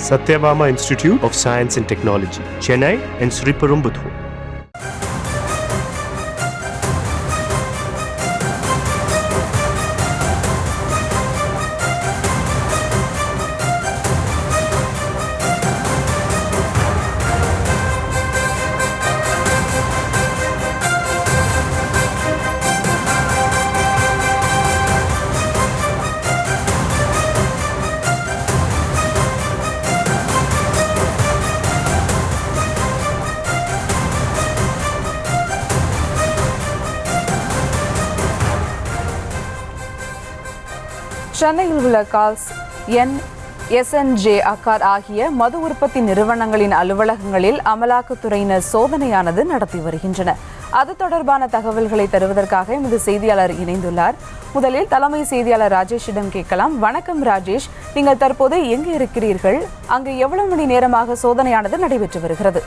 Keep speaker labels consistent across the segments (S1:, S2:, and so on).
S1: Satyabama Institute of Science and Technology, Chennai and Sriperumbudur.
S2: சென்னையில் உள்ள calls SNJ occur ஆகிய மது உற்பத்தி நிறுவனங்களின் அலுவலகங்களில் அமலாக்கத்துறையினர் சோதனையானது நடத்தி வருகின்றனர். அது தொடர்பான தகவல்களை தருவதற்காக எமது செய்தியாளர் இணைந்துள்ளார். முதலில் தலைமை செய்தியாளர் ராஜேஷிடம் கேட்கலாம். வணக்கம் ராஜேஷ், நீங்கள் தற்போது எங்கு இருக்கிறீர்கள்? அங்கு எவ்வளவு மணி நேரமாக சோதனையானது நடைபெற்று வருகிறது?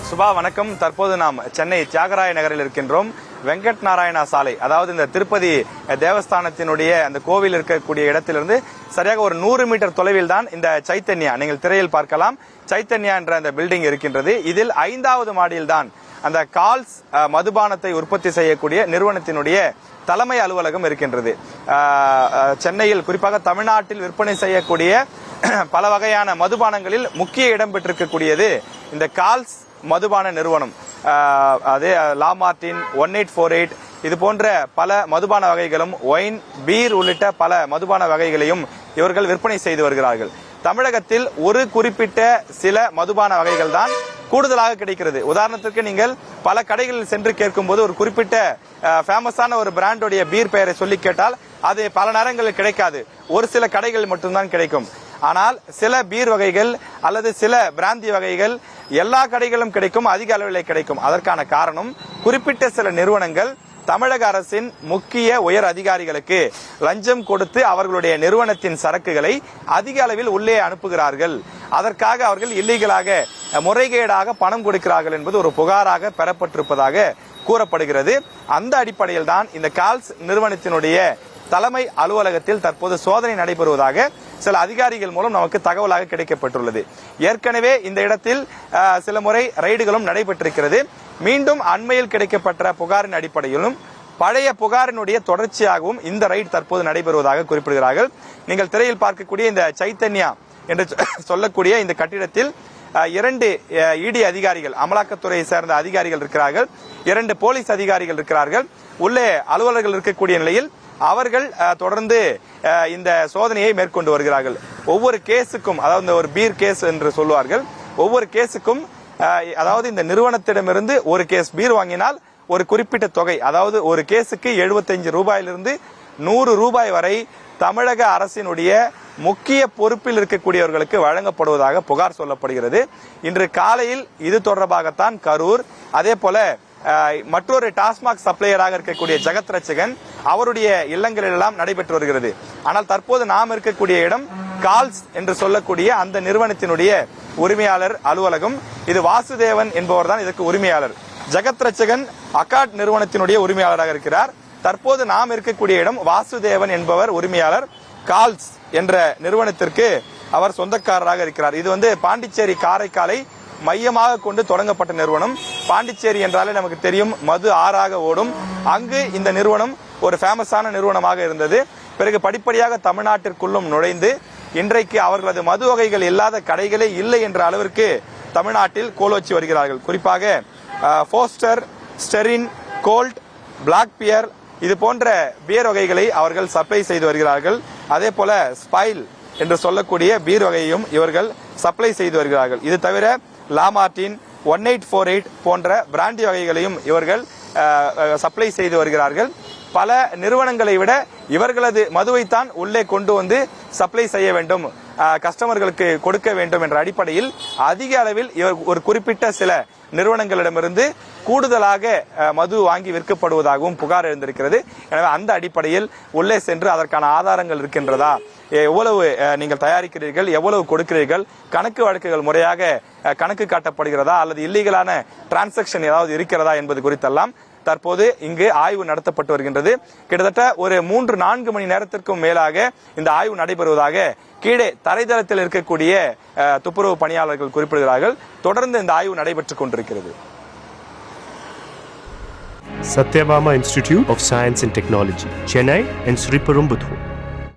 S3: சுபா வணக்கம். தற்போது நாம் சென்னை தியாகராய நகரில் இருக்கின்றோம். வெங்கட் நாராயணா சாலை, அதாவது இந்த திருப்பதி தேவஸ்தானத்தினுடைய அந்த கோவில் இருக்கக்கூடிய இடத்திலிருந்து சரியாக ஒரு 100 மீட்டர் தொலைவில் தான் இந்த சைத்தன்யா, நீங்கள் திரையில் பார்க்கலாம், சைத்தன்யா என்ற அந்த பில்டிங் இருக்கின்றது. இதில் 5வது மாடியில் தான் அந்த கால்ஸ் மதுபானத்தை உற்பத்தி செய்யக்கூடிய நிறுவனத்தினுடைய தலைமை அலுவலகம் இருக்கின்றது. சென்னையில் குறிப்பாக தமிழ்நாட்டில் விற்பனை செய்யக்கூடிய பல வகையான மதுபானங்களில் முக்கிய இடம் பெற்றிருக்கக்கூடியது இந்த கால்ஸ் மதுபான நிறுவனம். அதே லாமார்டின், 1848 இது போன்ற பல மதுபான வகைகளும், ஒயின், பீர் உள்ளிட்ட பல மதுபான வகைகளையும் இவர்கள் விற்பனை செய்து வருகிறார்கள். தமிழகத்தில் ஒரு குறிப்பிட்ட சில மதுபான வகைகள் தான் கூடுதலாக கிடைக்கிறது. உதாரணத்திற்கு நீங்கள் பல கடைகளில் சென்று கேட்கும் போது ஒரு குறிப்பிட்ட ஃபேமஸான ஒரு பிராண்டோடைய பீர் பெயரை சொல்லி கேட்டால் அது பல நேரங்களில் கிடைக்காது. ஒரு சில கடைகள் மட்டும்தான் கிடைக்கும். ஆனால் சில பீர் வகைகள் அல்லது சில பிராந்தி வகைகள் எல்லா கடைகளும் கிடைக்கும், அதிக அளவில் கிடைக்கும். அதற்கான காரணம் குறிப்பிட்ட சில நிறுவனங்கள் தமிழக அரசின் முக்கிய உயர் அதிகாரிகளுக்கு லஞ்சம் கொடுத்து அவர்களுடைய நிறுவனத்தின் சரக்குகளை அதிக அளவில் உள்ளே அனுப்புகிறார்கள். அதற்காக அவர்கள் இல்லீகலாக, முறைகேடாக பணம் கொடுக்கிறார்கள் என்பது ஒரு புகாராக பெறப்பட்டிருப்பதாக கூறப்படுகிறது. அந்த அடிப்படையில் தான் இந்த கால்ஸ் நிறுவனத்தினுடைய தலைமை அலுவலகத்தில் தற்போது சோதனை நடைபெறுவதாக சில அதிகாரிகள் மூலம் நமக்கு தகவலாக கிடைக்கப்பட்டுள்ளது. ஏற்கனவே இந்த இடத்தில் சில முறை ரைடுகளும் நடைபெற்றிருக்கிறது. மீண்டும் அண்மையில் கிடைக்கப்பட்ட புகாரின் அடிப்படையிலும் பழைய புகாரினுடைய தொடர்ச்சியாகவும் இந்த ரைடு தற்போது நடைபெறுவதாக குறிப்பிடுகிறார்கள். நீங்கள் திரையில் பார்க்கக்கூடிய இந்த சைத்தன்யா என்று சொல்லக்கூடிய இந்த கட்டிடத்தில் 2 இடி அதிகாரிகள், அமலாக்கத்துறையை சேர்ந்த அதிகாரிகள் இருக்கிறார்கள், 2 போலீஸ் அதிகாரிகள் இருக்கிறார்கள். உள்ளே அலுவலர்கள் இருக்கக்கூடிய நிலையில் அவர்கள் தொடர்ந்து இந்த சோதனையை மேற்கொண்டு வருகிறார்கள். ஒவ்வொரு கேஸுக்கும், அதாவது ஒரு பீர் கேஸ் என்று சொல்லுவார்கள், ஒவ்வொரு கேஸுக்கும் அதாவது இந்த நிறுவனத்திடமிருந்து ஒரு கேஸ் பீர் வாங்கினால் ஒரு குறிப்பிட்ட தொகை, அதாவது ஒரு கேஸுக்கு 75 ரூபாயிலிருந்து 100 ரூபாய் வரை தமிழக அரசினுடைய முக்கிய பொறுப்பில் இருக்கக்கூடியவர்களுக்கு வழங்கப்படுவதாக புகார் சொல்லப்படுகிறது. இன்று காலையில் இது தொடர்பாகத்தான் கரூர், அதே போல மற்றொரு டாஸ்மாக் சப்ளையராக இருக்கக்கூடிய ஜெகத் ரட்சகன் அவருடைய இல்லங்களில் எல்லாம் நடைபெற்று வருகிறது. ஆனால் தற்போது நாம் இருக்கக்கூடிய இடம் கால்ஸ் என்று சொல்லக்கூடிய அந்த நிறுவனத்தினுடைய உரிமையாளர் அலுவலகம். இது வாசுதேவன் என்பவர் தான் இதற்கு உரிமையாளர். ஜெகத் ரட்சகன் அக்காட் நிறுவனத்தினுடைய உரிமையாளராக இருக்கிறார். தற்போது நாம் இருக்கக்கூடிய இடம் வாசுதேவன் என்பவர் உரிமையாளர். கால்ஸ் என்ற நிறுவனத்திற்கு அவர் சொந்தக்காரராக இருக்கிறார். இது பாண்டிச்சேரி, காரைக்காலை மையமாக கொண்டு தொடங்கப்பட்ட நிறுவனம். பாண்டிச்சேரி என்றாலே நமக்கு தெரியும், மது ஆறாக ஓடும். அங்கு இந்த நிறுவனம் ஒரு ஃபேமஸான நிறுவனமாக இருந்தது. பிறகு படிப்படியாக தமிழ்நாட்டிற்குள்ளும் நுழைந்து இன்றைக்கு அவர்களது மது வகைகள் இல்லாத கடைகளே இல்லை என்ற அளவிற்கு தமிழ்நாட்டில் கோலோச்சி வருகிறார்கள். குறிப்பாக போஸ்டர், ஸ்டெரின், கோல்ட், பிளாக் பியர் இது போன்ற பியர் வகைகளை அவர்கள் சப்ளை செய்து வருகிறார்கள். அதே போல ஸ்பைல் என்று சொல்லக்கூடிய பீர் வகையையும் இவர்கள் சப்ளை செய்து வருகிறார்கள். இது தவிர லாமார்டின், 1848 போன்ற பிராண்டி வகைகளையும் இவர்கள் சப்ளை செய்து வருகிறார்கள். பல நிறுவனங்களை விட இவர்களது மதுவைத்தான் உள்ளே கொண்டு வந்து சப்ளை செய்ய வேண்டும், கஸ்டமர்களுக்கு கொடுக்க வேண்டும் என்ற அடிப்படையில் அதிக அளவில் ஒரு குறிப்பிட்ட சில நிறுவனங்களிடமிருந்து கூடுதலாக மது வாங்கி விற்கப்படுவதாகவும் புகார் எழுந்திருக்கிறது. எனவே அந்த அடிப்படையில் உள்ளே சென்று அதற்கான ஆதாரங்கள் இருக்கின்றதா, எவ்வளவு நீங்கள் தயாரிக்கிறீர்கள், எவ்வளவு கொடுக்கிறீர்கள், கணக்கு வழக்குகள் முறையாக கணக்கு காட்டப்படுகிறதா அல்லது இல்லீகலான டிரான்சாக்சன் ஏதாவது இருக்கிறதா என்பது குறித்தெல்லாம் தற்போது இங்கு ஆய்வு நடத்தப்பட்டு வருகின்றது. கிட்டத்தட்ட ஒரு 3-4 மணி நேரத்திற்கும் மேலாக இந்த ஆய்வு நடைபெறுவதாக கீழே தரைதளத்தில் இருக்கக்கூடிய துப்புரவு பணியாளர்கள் குறிப்பிடுகிறார்கள். தொடர்ந்து இந்த ஆய்வு நடைபெற்றுக் கொண்டிருக்கிறது.
S1: Satyabama Institute of Science and Technology, Chennai and Sriperumbudur.